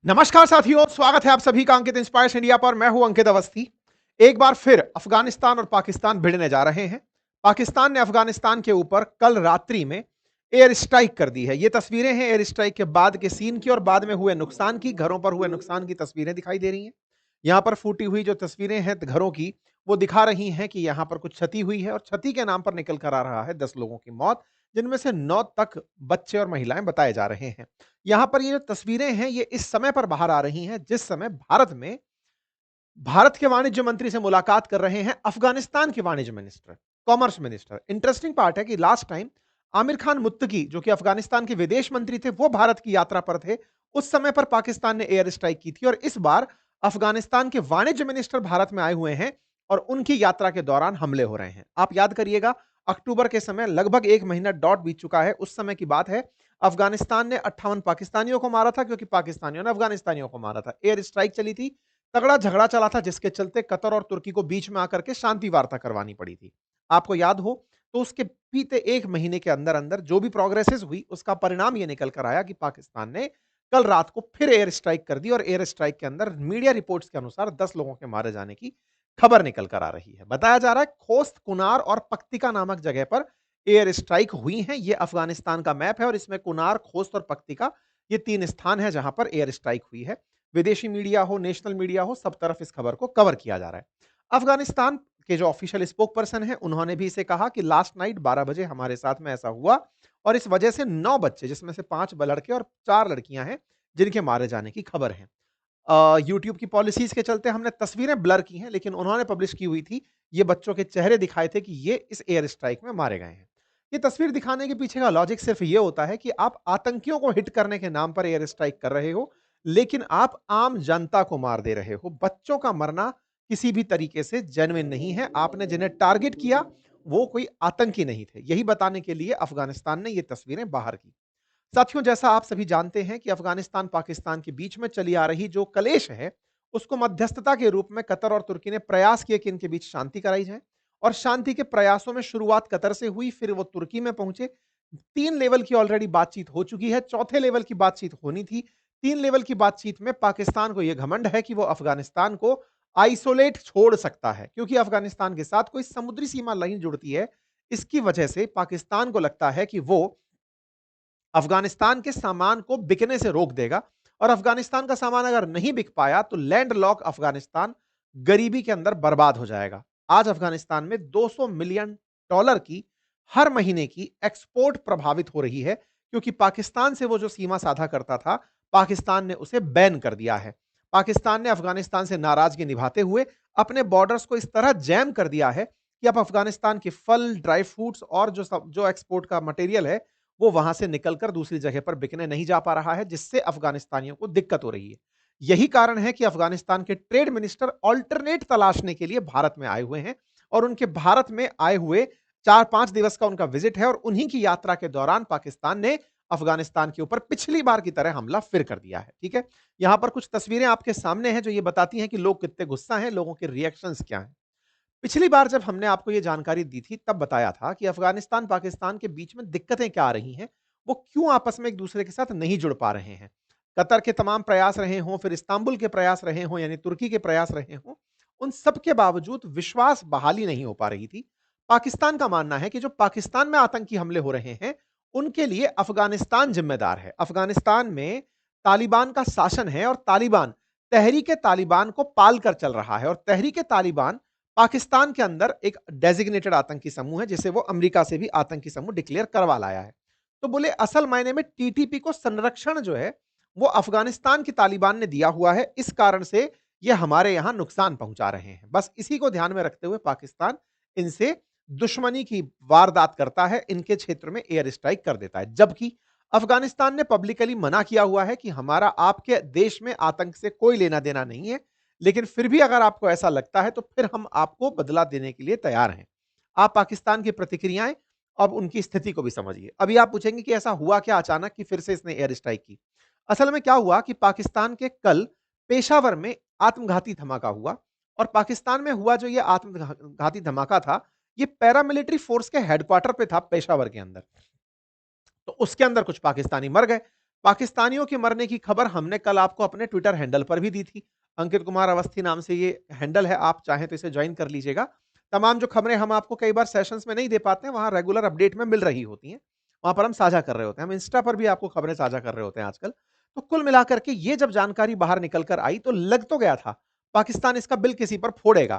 नमस्कार साथियों, स्वागत है आप सभी का अंकित इंस्पायर्स इंडिया पर। मैं हूं अंकित अवस्थी। एक बार फिर अफगानिस्तान और पाकिस्तान भिड़ने जा रहे हैं। पाकिस्तान ने अफगानिस्तान के ऊपर कल रात्रि में एयर स्ट्राइक कर दी है। ये तस्वीरें हैं एयर स्ट्राइक के बाद के सीन की और बाद में हुए नुकसान की, घरों पर हुए नुकसान की तस्वीरें दिखाई दे रही हैं। यहां पर फूटी हुई जो तस्वीरें हैं घरों की, वो दिखा रही हैं कि यहां पर कुछ क्षति हुई है और क्षति के नाम पर निकल कर आ रहा है 10 लोगों की मौत, जिनमें से 9 तक बच्चे और महिलाएं बताए जा रहे हैं। यहां पर ये जो तस्वीरें हैं ये इस समय पर बाहर आ रही हैं जिस समय भारत के वाणिज्य मंत्री से मुलाकात कर रहे हैं अफगानिस्तान के वाणिज्य minister, commerce minister. Interesting part है कि लास्ट टाइम आमिर खान मुत्तकी जो कि अफगानिस्तान के विदेश मंत्री थे, वो भारत की यात्रा पर थे। उस समय पर पाकिस्तान ने एयर स्ट्राइक की थी और इस बार अफगानिस्तान के वाणिज्य मिनिस्टर भारत में आए हुए हैं और उनकी यात्रा के दौरान हमले हो रहे हैं। आप याद करिएगा, अक्टूबर के समय लगभग 1 महीना डॉट बीत चुका है, उस समय की बात है। अफगानिस्तान ने 58 पाकिस्तानियों को मारा था क्योंकि पाकिस्तानियों ने अफगानिस्तानियों को मारा था। एयर स्ट्राइक चली थी, तगड़ा झगड़ा चला था जिसके चलते कतर और तुर्की को बीच में आकर के शांति वार्ता करवानी पड़ी थी। आपको याद हो तो उसके बीते 1 महीने के अंदर-अंदर जो भी प्रोग्रेसेस हुई उसका परिणाम ये निकल कर आया कि पाकिस्तान ने कल रात को फिर एयर स्ट्राइक कर दी और एयर स्ट्राइक के अंदर मीडिया रिपोर्ट्स के अनुसार 10 लोगों के मारे जाने की खबर निकल कर आ रही है। बताया जा रहा है खोस्त, कुनार और पक्तिका नामक जगह पर एयर स्ट्राइक हुई है। ये अफगानिस्तान का मैप है और इसमें कुनार, खोस्त और पक्तिका ये 3 स्थान है जहां पर एयर स्ट्राइक हुई है। विदेशी मीडिया हो, नेशनल मीडिया हो, सब तरफ इस खबर को कवर किया जा रहा है। अफगानिस्तान के जो ऑफिशियल स्पोक पर्सन है उन्होंने भी इसे कहा कि लास्ट नाइट 12 बजे हमारे साथ में ऐसा हुआ और इस वजह से 9 बच्चे, जिसमें से 5 लड़के और 4 लड़कियां हैं, जिनके मारे जाने की खबर है। यूट्यूब की पॉलिसीज के चलते हमने तस्वीरें ब्लर की हैं, लेकिन उन्होंने पब्लिश की हुई थी, ये बच्चों के चेहरे दिखाए थे कि ये इस एयर स्ट्राइक में मारे गए हैं। ये तस्वीर दिखाने के पीछे का लॉजिक सिर्फ ये होता है कि आप आतंकियों को हिट करने के नाम पर एयर स्ट्राइक कर रहे हो, लेकिन आप आम जनता को मार दे रहे हो। बच्चों का मरना किसी भी तरीके से जेन्युइन नहीं है। आपने जिन्हें टारगेट किया, वो कोई आतंकी नहीं थे। यही बताने के लिए अफगानिस्तान ने ये तस्वीरें बाहर की। साथियों, जैसा आप सभी जानते हैं कि अफगानिस्तान पाकिस्तान के बीच में चली आ रही जो कलेश है, उसको मध्यस्थता के रूप में कतर और तुर्की ने प्रयास किए कि इनके बीच शांति कराई जाए और शांति के प्रयासों में शुरुआत कतर से हुई, फिर वो तुर्की में पहुंचे। 3 लेवल की ऑलरेडी बातचीत हो चुकी है, चौथे लेवल की बातचीत होनी थी। 3 लेवल की बातचीत में पाकिस्तान को यह घमंड है कि वो अफगानिस्तान को आइसोलेट छोड़ सकता है, क्योंकि अफगानिस्तान के साथ कोई समुद्री सीमा नहीं जुड़ती है। इसकी वजह से पाकिस्तान को लगता है कि वो अफगानिस्तान के सामान को बिकने से रोक देगा और अफगानिस्तान का सामान अगर नहीं बिक पाया तो लैंड लॉक अफगानिस्तान गरीबी के अंदर बर्बाद हो जाएगा। आज अफगानिस्तान में 200 मिलियन डॉलर की हर महीने की एक्सपोर्ट प्रभावित हो रही है, क्योंकि पाकिस्तान से वो जो सीमा साधा करता था, पाकिस्तान ने उसे बैन कर दिया है। पाकिस्तान ने अफगानिस्तान से नाराजगी निभाते हुए अपने बॉर्डर्स को इस तरह जैम कर दिया है कि अब अफगानिस्तान के फल, ड्राई फ्रूट्स और जो एक्सपोर्ट का मटेरियल है, वो वहां से निकलकर दूसरी जगह पर बिकने नहीं जा पा रहा है, जिससे अफगानिस्तानियों को दिक्कत हो रही है। यही कारण है कि अफगानिस्तान के ट्रेड मिनिस्टर ऑल्टरनेट तलाशने के लिए भारत में आए हुए हैं और उनके भारत में आए हुए 4-5 दिवस का उनका विजिट है और उन्हीं की यात्रा के दौरान पाकिस्तान ने अफगानिस्तान के ऊपर पिछली बार की तरह हमला फिर कर दिया है। ठीक है, यहां पर कुछ तस्वीरें आपके सामने हैं जो ये बताती हैं कि लोग कितने गुस्सा हैं, लोगों के रिएक्शंस क्या हैं। पिछली बार जब हमने आपको ये जानकारी दी थी, तब बताया था कि अफगानिस्तान पाकिस्तान के बीच में दिक्कतें क्या आ रही हैं, वो क्यों आपस में एक दूसरे के साथ नहीं जुड़ पा रहे हैं। कतर के तमाम प्रयास रहे हों, फिर इस्तांबुल के प्रयास रहे हों, यानी तुर्की के प्रयास रहे हों, उन सब के बावजूद विश्वास बहाली नहीं हो पा रही थी। पाकिस्तान का मानना है कि जो पाकिस्तान में आतंकी हमले हो रहे हैं, उनके लिए अफगानिस्तान जिम्मेदार है। अफगानिस्तान में तालिबान का शासन है और तालिबान तहरीक तालिबान को पाल कर चल रहा है और तहरीक तालिबान पाकिस्तान के अंदर एक डेजिग्नेटेड आतंकी समूह है, जिसे वो अमेरिका से भी आतंकी समूह डिक्लेयर करवा लाया है। तो बोले असल मायने में टीटीपी को संरक्षण जो है वो अफगानिस्तान की तालिबान ने दिया हुआ है, इस कारण से ये हमारे यहां नुकसान पहुंचा रहे हैं। बस इसी को ध्यान में रखते हुए पाकिस्तान इनसे दुश्मनी की वारदात करता है, इनके क्षेत्र में एयर स्ट्राइक कर देता है। जबकि अफगानिस्तान ने पब्लिकली मना किया हुआ है कि हमारा आपके देश में आतंक से कोई लेना देना नहीं है, लेकिन फिर भी अगर आपको ऐसा लगता है तो फिर हम आपको बदला देने के लिए तैयार हैं। आप पाकिस्तान की प्रतिक्रियाएं अब उनकी स्थिति को भी समझिए। अभी आप पूछेंगे कि ऐसा हुआ क्या अचानक कि फिर से इसने एयर स्ट्राइक की। असल में क्या हुआ कि पाकिस्तान के कल पेशावर में आत्मघाती धमाका हुआ और पाकिस्तान में हुआ जो ये आत्मघाती धमाका था, ये पैरामिलिट्री फोर्स के हेडक्वार्टर पे था पेशावर के अंदर। तो उसके अंदर कुछ पाकिस्तानी मर गए। पाकिस्तानियों के मरने की खबर हमने कल आपको अपने ट्विटर हैंडल पर भी दी थी। अंकित कुमार अवस्थी नाम से ये हैंडल है, आप चाहें तो इसे ज्वाइन कर लीजिएगा। तमाम जो खबरें हम आपको कई बार सेशंस में नहीं दे पाते हैं, वहाँ रेगुलर अपडेट में मिल रही होती हैं। वहाँ पर हम साझा कर रहे होते हैं। हम इंस्टा पर भी आपको खबरें साझा कर रहे होते हैं आजकल। तो कुल मिलाकर के ये जब जानकारी बाहर निकल कर आई तो लग तो गया था, पाकिस्तान इसका बिल किसी पर फोड़ेगा।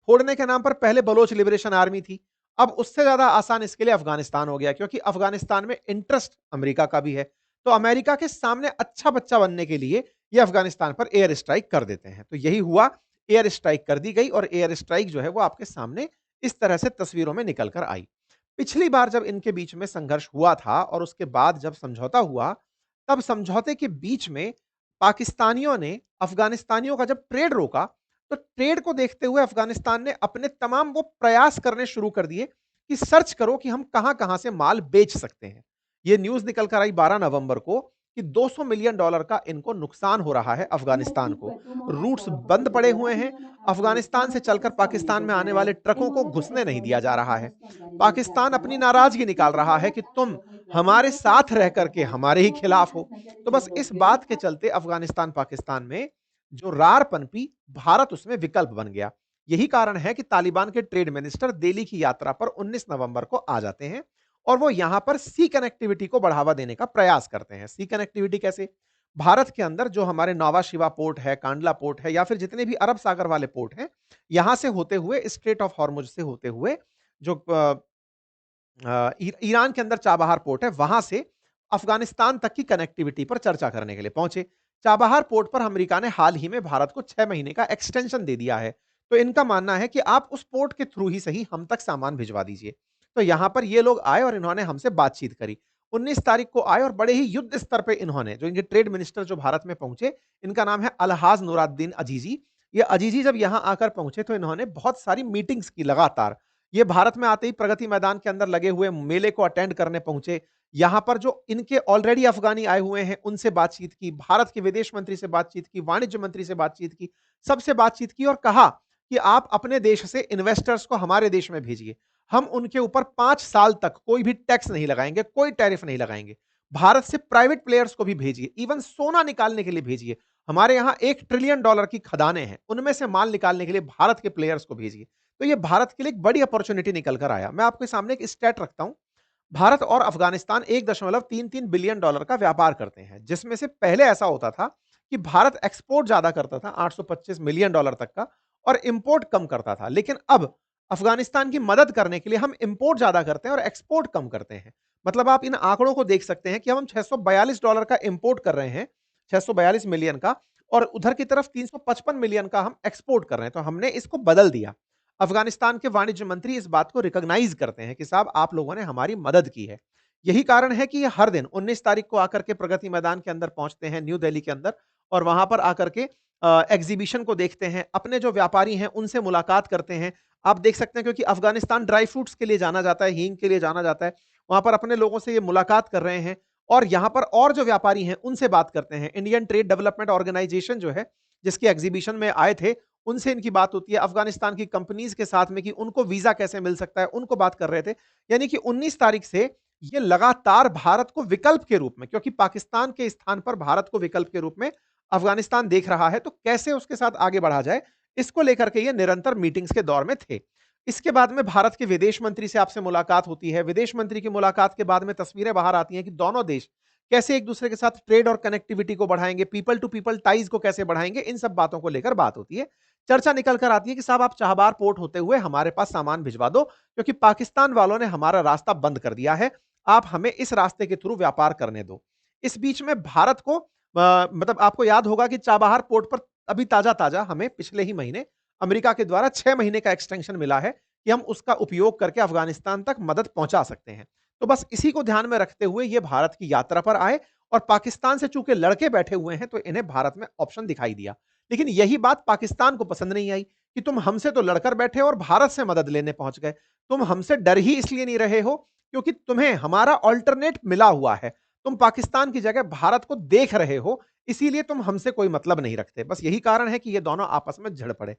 फोड़ने के नाम पर पहले बलोच लिबरेशन आर्मी थी, अब उससे ज्यादा आसान इसके लिए अफगानिस्तान हो गया, क्योंकि अफगानिस्तान में इंटरेस्ट अमेरिका का भी है। तो अमेरिका के सामने अच्छा बच्चा बनने के लिए ये अफगानिस्तान पर एयर स्ट्राइक कर देते हैं। तो यही हुआ, एयर स्ट्राइक कर दी गई और एयर स्ट्राइक जो है वो आपके सामने इस तरह से तस्वीरों में निकल कर आई। पिछली बार जब इनके बीच में संघर्ष हुआ था और उसके बाद जब समझौता हुआ, तब समझौते के बीच में पाकिस्तानियों ने अफगानिस्तानियों का जब ट्रेड रोका, तो ट्रेड को देखते हुए अफगानिस्तान ने अपने तमाम वो प्रयास करने शुरू कर दिए कि सर्च करो कि हम कहां-कहां से माल बेच सकते हैं। ये न्यूज़ निकल कर आई 12 नवंबर को कि $200 मिलियन का इनको नुकसान हो रहा है अफगानिस्तान को। रूट्स बंद पड़े हुए हैं। अफगानिस्तान से चलकर पाकिस्तान में आने वाले ट्रकों को घुसने नहीं दिया जा रहा है। पाकिस्तान अपनी नाराजगी निकाल रहा है कि तुम हमारे साथ रह करके हमारे ही खिलाफ हो। तो बस इस बात के चलते अफगानिस्तान पाकिस्तान में जो रार पनपी, भारत उसमें विकल्प बन गया। यही कारण है कि तालिबान के ट्रेड मिनिस्टर दिल्ली की यात्रा पर 19 नवंबर को आ जाते हैं और वो यहां पर सी कनेक्टिविटी को बढ़ावा देने का प्रयास करते हैं। सी कनेक्टिविटी कैसे? भारत के अंदर जो हमारे नौवा शिवा पोर्ट है, कांडला पोर्ट है या फिर जितने भी अरब सागर वाले पोर्ट हैं, यहां से होते हुए स्ट्रेट ऑफ हॉर्मुज से होते हुए जो ईरान के अंदर चाबहार पोर्ट है, वहां से अफगानिस्तान तक की कनेक्टिविटी पर चर्चा करने के लिए पहुंचे। चाबहार पोर्ट पर अमेरिका ने हाल ही में भारत को 6 महीने का एक्सटेंशन दे दिया है। तो इनका मानना है कि आप उस पोर्ट के थ्रू ही सही हम तक सामान भिजवा दीजिए। तो यहां पर ये लोग आए और इन्होंने हमसे बातचीत करी। 19 तारीख को आए और बड़े ही युद्ध स्तर पे इन्होंने, जो इनके ट्रेड मिनिस्टर जो भारत में पहुंचे, इनका नाम है अलहाज नुराद्दीन अजीजी। ये अजीजी जब यहां आकर पहुंचे तो इन्होंने बहुत सारी मीटिंग्स की लगातार। ये भारत में आते ही प्रगति मैदान के अंदर लगे हुए मेले को अटेंड करने पहुंचे। यहां पर जो इनके ऑलरेडी अफगानी आए हुए हैं उनसे बातचीत की, भारत के विदेश मंत्री से बातचीत की, वाणिज्य मंत्री से बातचीत की, सबसे बातचीत की और कहा कि आप अपने देश से इन्वेस्टर्स को हमारे देश में भेजिए। हम उनके ऊपर 5 साल तक कोई भी टैक्स नहीं लगाएंगे, कोई टैरिफ नहीं लगाएंगे। भारत से प्राइवेट प्लेयर्स को भी भेजिए, इवन सोना निकालने के लिए भेजिए। हमारे यहां $1 ट्रिलियन की खदानें हैं, उनमें से माल निकालने के लिए भारत के प्लेयर्स को भेजिए। तो ये भारत के लिए एक बड़ी अपॉर्चुनिटी निकल कर आया। मैं आपके सामने एक स्टैट रखता हूं। भारत और अफगानिस्तान 1.33 बिलियन डॉलर का व्यापार करते हैं, जिसमें से पहले ऐसा होता था कि भारत एक्सपोर्ट ज्यादा करता था, $825 मिलियन तक का, और इंपोर्ट कम करता था। लेकिन अब अफगानिस्तान की मदद करने के लिए हम इंपोर्ट ज्यादा करते हैं और एक्सपोर्ट कम करते हैं। मतलब आप इन आंकड़ों को देख सकते हैं कि हम $642 का इंपोर्ट कर रहे हैं, 642 मिलियन का, और उधर की तरफ 355 मिलियन का हम एक्सपोर्ट कर रहे हैं। तो हमने इसको बदल दिया। अफगानिस्तान के वाणिज्य मंत्री इस बात को रिकॉग्नाइज करते हैं कि साहब आप लोगों ने हमारी मदद की है। यही कारण है कि ये हर दिन 19 तारीख को आकर के प्रगति मैदान के अंदर पहुंचते हैं, न्यू दिल्ली के अंदर, और वहां पर आकर के एग्जीबिशन को देखते हैं, अपने जो व्यापारी हैं उनसे मुलाकात करते हैं। आप देख सकते हैं क्योंकि अफगानिस्तान ड्राई फ्रूट्स के लिए जाना जाता है, हींग के लिए जाना जाता है, वहां पर अपने लोगों से ये मुलाकात कर रहे हैं और यहाँ पर और जो व्यापारी हैं उनसे बात करते हैं। इंडियन ट्रेड डेवलपमेंट ऑर्गेनाइजेशन जो है, जिसकी एग्जीबिशन में आए थे, उनसे इनकी बात होती है। अफगानिस्तान की कंपनीज के साथ में कि उनको वीजा कैसे मिल सकता है, उनको बात कर रहे थे। यानी कि 19 तारीख से ये लगातार भारत को विकल्प के रूप में, क्योंकि पाकिस्तान के स्थान पर भारत को विकल्प के रूप में अफगानिस्तान देख रहा है, तो कैसे उसके साथ आगे बढ़ा जाए, इसको लेकर के ये निरंतर मीटिंग्स के दौर में थे। इसके बाद में भारत के विदेश मंत्री से आपसे मुलाकात होती है। विदेश मंत्री की मुलाकात के बाद में तस्वीरें बाहर आती हैं कि दोनों देश कैसे एक दूसरे के साथ ट्रेड और कनेक्टिविटी को बढ़ाएंगे, पीपल टू पीपल टाइज को कैसे बढ़ाएंगे, इन सब बातों को लेकर बात होती है। चर्चा निकल कर आती है कि साहब आप चाहबार पोर्ट होते हुए हमारे पास सामान भिजवा दो, क्योंकि पाकिस्तान वालों ने हमारा रास्ता बंद कर दिया है, आप हमें इस रास्ते के थ्रू व्यापार करने दो। इस बीच में भारत को मतलब आपको याद होगा कि चाबहार पोर्ट पर अभी ताजा ताजा हमें पिछले ही महीने अमेरिका के द्वारा 6 महीने का एक्सटेंशन मिला है कि हम उसका उपयोग करके अफगानिस्तान तक मदद पहुंचा सकते हैं। तो बस इसी को ध्यान में रखते हुए ये भारत की यात्रा पर आए और पाकिस्तान से चूंकि लड़के बैठे हुए हैं तो इन्हें भारत में ऑप्शन दिखाई दिया। लेकिन यही बात पाकिस्तान को पसंद नहीं आई कि तुम हमसे तो लड़कर बैठे और भारत से मदद लेने पहुंच गए। तुम हमसे डर ही इसलिए नहीं रहे हो क्योंकि तुम्हें हमारा ऑल्टरनेट मिला हुआ है। तुम पाकिस्तान की जगह भारत को देख रहे हो, इसीलिए तुम हमसे कोई मतलब नहीं रखते। बस यही कारण है कि ये दोनों आपस में झड़ पड़े।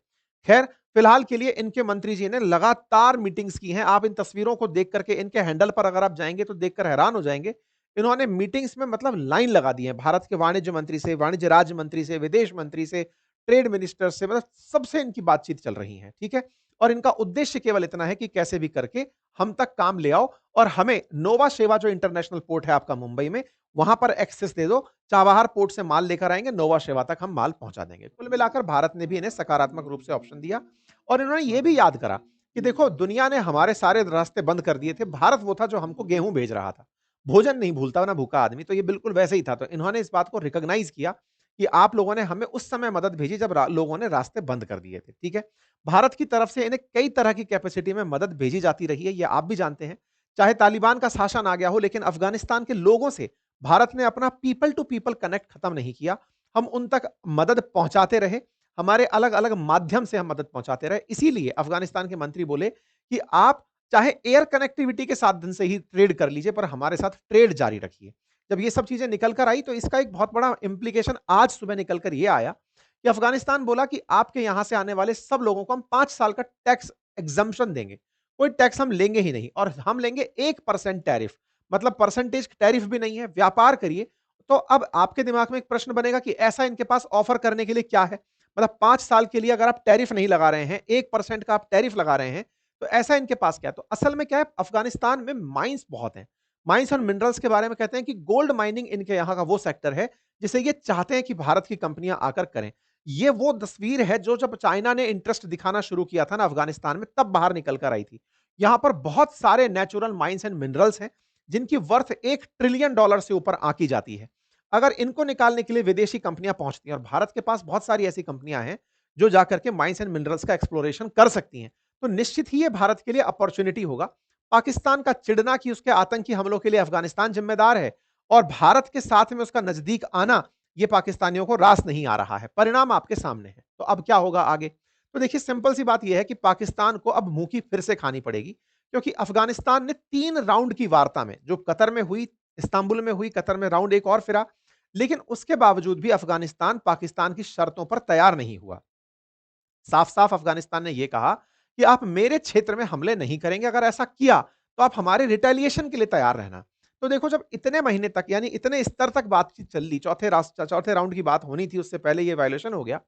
खैर, फिलहाल के लिए इनके मंत्री जी ने लगातार मीटिंग्स की हैं। आप इन तस्वीरों को देख करके, इनके हैंडल पर अगर आप जाएंगे तो देखकर हैरान हो जाएंगे। इन्होंने मीटिंग्स में मतलब लाइन लगा दी है। भारत के वाणिज्य मंत्री से, वाणिज्य राज्य मंत्री से, विदेश मंत्री से, ट्रेड मिनिस्टर से, मतलब सबसे इनकी बातचीत चल रही है, ठीक है? और इनका उद्देश्य केवल इतना है कि कैसे भी करके हम तक काम ले आओ और हमें नोवा शेवा जो इंटरनेशनल पोर्ट है आपका मुंबई में, वहां पर एक्सेस दे दो। चाबहार पोर्ट से माल लेकर आएंगे, नोवा शेवा तक हम माल पहुंचा देंगे। कुल मिलाकर भारत ने भी इन्हें सकारात्मक रूप से ऑप्शन दिया और इन्होंने ये भी याद करा कि देखो दुनिया ने हमारे सारे रास्ते बंद कर दिए थे, भारत वो था जो हमको गेहूं भेज रहा था। भोजन नहीं भूलता ना भूखा आदमी, तो ये बिल्कुल वैसे ही था। तो इन्होंने इस बात को रिकॉग्नाइज किया कि आप लोगों ने हमें उस समय मदद भेजी जब लोगों ने रास्ते बंद कर दिए थे, ठीक है? भारत की तरफ से इन्हें कई तरह की कैपेसिटी में मदद भेजी जाती रही है, ये आप भी जानते हैं। चाहे तालिबान का शासन आ गया हो, लेकिन अफगानिस्तान के लोगों से भारत ने अपना पीपल टू पीपल कनेक्ट खत्म नहीं किया। हम उन तक मदद पहुंचाते रहे, हमारे अलग-अलग माध्यम से हम मदद पहुंचाते रहे। इसीलिए अफगानिस्तान के मंत्री बोले कि आप चाहे एयर कनेक्टिविटी के साधन से ही ट्रेड कर लीजिए, पर हमारे साथ ट्रेड जारी रखिए। जब ये सब चीजें निकल कर आई, तो इसका एक बहुत बड़ा इंप्लीकेशन आज सुबह निकल कर ये आया कि अफगानिस्तान बोला कि आपके यहां से आने वाले सब लोगों को हम 5 साल का टैक्स एग्जम्पशन देंगे। कोई टैक्स हम लेंगे ही नहीं और हम लेंगे 1% टैरिफ, मतलब परसेंटेज टैरिफ भी नहीं है, व्यापार करिए। तो अब आपके दिमाग में एक प्रश्न बनेगा कि ऐसा इनके पास ऑफर करने के लिए क्या है? मतलब 5 साल के लिए अगर आप टैरिफ नहीं लगा रहे हैं, 1% का आप टैरिफ लगा रहे हैं, तो ऐसा इनके पास क्या है? तो असल में क्या है, अफगानिस्तान में माइंस बहुत हैं। माइंस और मिनरल्स के बारे में कहते हैं कि गोल्ड माइनिंग इनके यहाँ का वो सेक्टर है, जिसे ये चाहते हैं कि भारत की कंपनियां आकर करें। ये वो तस्वीर है जो जब चाइना ने इंटरेस्ट दिखाना शुरू किया था ना अफगानिस्तान में, तब बाहर निकल कर आई थी। यहाँ पर बहुत सारे नेचुरल माइंस एंड मिनरल्स हैं, जिनकी वर्थ $1 ट्रिलियन से ऊपर आंकी जाती है। अगर इनको निकालने के लिए विदेशी कंपनियां पहुंचती हैं, और भारत के पास बहुत सारी ऐसी कंपनियां हैं जो जाकर के माइंस एंड मिनरल्स का एक्सप्लोरेशन कर सकती हैं, तो निश्चित ही ये भारत के लिए अपॉर्चुनिटी होगा। पाकिस्तान का चिढ़ना कि उसके आतंकी हमलों के लिए अफगानिस्तान जिम्मेदार है और भारत के साथ में उसका नजदीक आना, ये पाकिस्तानियों को रास नहीं आ रहा है। परिणाम आपके सामने है। तो अब क्या होगा आगे? तो देखिए, सिंपल सी बात यह है कि पाकिस्तान को अब मुंह की फिर से खानी पड़ेगी, क्योंकि अफगानिस्तान ने 3 राउंड की वार्ता में, जो कतर में हुई, इस्तांबुल में हुई, कतर में राउंड एक और फिरा, लेकिन उसके बावजूद भी अफगानिस्तान पाकिस्तान की शर्तों पर तैयार नहीं हुआ। साफ-साफ अफगानिस्तान ने यह कहा कि आप मेरे क्षेत्र में हमले नहीं करेंगे, अगर ऐसा किया तो आप हमारे रिटेलिएशन के लिए तैयार रहना। तो देखो, जब इतने महीने तक, यानी इतने स्तर तक बातचीत चल ली, चौथे राउंड की बात होनी थी, उससे पहले ये वायलेशन हो गया।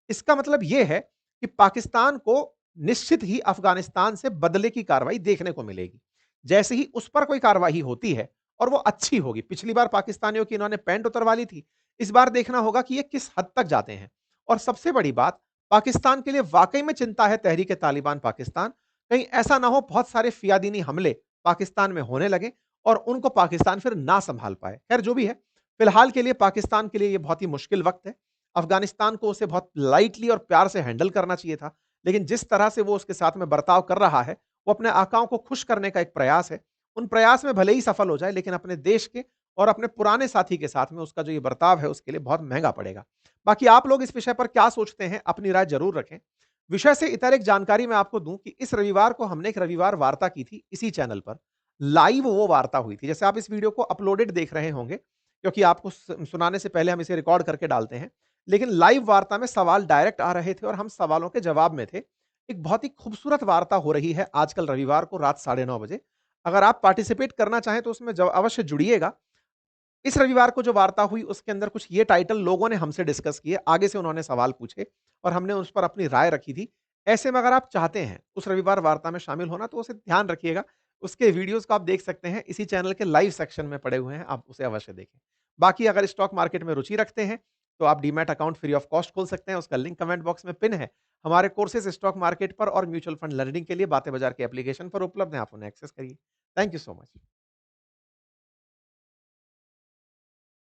इसका मतलब ये है कि पाकिस्तान को निश्चित ही अफगानिस्तान से बदले की कार्रवाई देखने को मिलेगी। जैसे ही उस पर कोई कार्रवाई होती है और वो अच्छी होगी, पिछली बार पाकिस्तानियों की इन्होंने पैंट उतरवा ली थी, इस बार देखना होगा कि ये किस हद तक जाते हैं। और सबसे बड़ी बात, पाकिस्तान के लिए वाकई में चिंता है तहरीक-ए-तालिबान पाकिस्तान। कहीं ऐसा ना हो बहुत सारे फियादीनी हमले पाकिस्तान में होने लगे और उनको पाकिस्तान फिर ना संभाल पाए। खैर जो भी है, फिलहाल के लिए पाकिस्तान के लिए ये बहुत ही मुश्किल वक्त है। अफगानिस्तान को उसे बहुत लाइटली और प्यार से हैंडल करना चाहिए था, लेकिन जिस तरह से वो उसके साथ में बर्ताव कर रहा है, वो अपने आकाओं को खुश करने का एक प्रयास है। उन प्रयास में भले ही सफल हो जाए, लेकिन अपने देश के और अपने पुराने साथी के साथ में उसका जो ये बर्ताव है, उसके लिए बहुत महंगा पड़ेगा। बाकी आप लोग इस विषय पर क्या सोचते हैं, अपनी राय जरूर रखें। विषय से इतर एक जानकारी मैं आपको दूं कि इस रविवार को हमने एक रविवार वार्ता की थी इसी चैनल पर। लाइव वो वार्ता हुई थी। जैसे आप इस वीडियो को अपलोडेड देख रहे होंगे, क्योंकि आपको सुनाने से पहले हम इसे रिकॉर्ड करके डालते हैं, लेकिन लाइव वार्ता में सवाल डायरेक्ट आ रहे थे और हम सवालों के जवाब में थे। एक बहुत ही खूबसूरत वार्ता हो रही है आजकल रविवार को रात 9:30 बजे। अगर आप पार्टिसिपेट करना चाहें तो उसमें अवश्य जुड़िएगा। इस रविवार को जो वार्ता हुई, उसके अंदर कुछ ये टाइटल लोगों ने हमसे डिस्कस किए, आगे से उन्होंने सवाल पूछे और हमने उस पर अपनी राय रखी थी। ऐसे में अगर आप चाहते हैं उस रविवार वार्ता में शामिल होना, तो उसे ध्यान रखिएगा। उसके वीडियोज़ को आप देख सकते हैं, इसी चैनल के लाइव सेक्शन में पड़े हुए हैं, आप उसे अवश्य देखें। बाकी अगर स्टॉक मार्केट में रुचि रखते हैं, तो आप demat account free of cost खोल सकते हैं, उसका लिंक कमेंट बॉक्स में पिन है। हमारे कोर्सेज़ स्टॉक मार्केट पर और म्यूचुअल फंड लर्निंग के लिए बातें बाजार के एप्लीकेशन पर उपलब्ध हैं, आप उन्हें एक्सेस करिए। Thank you so much.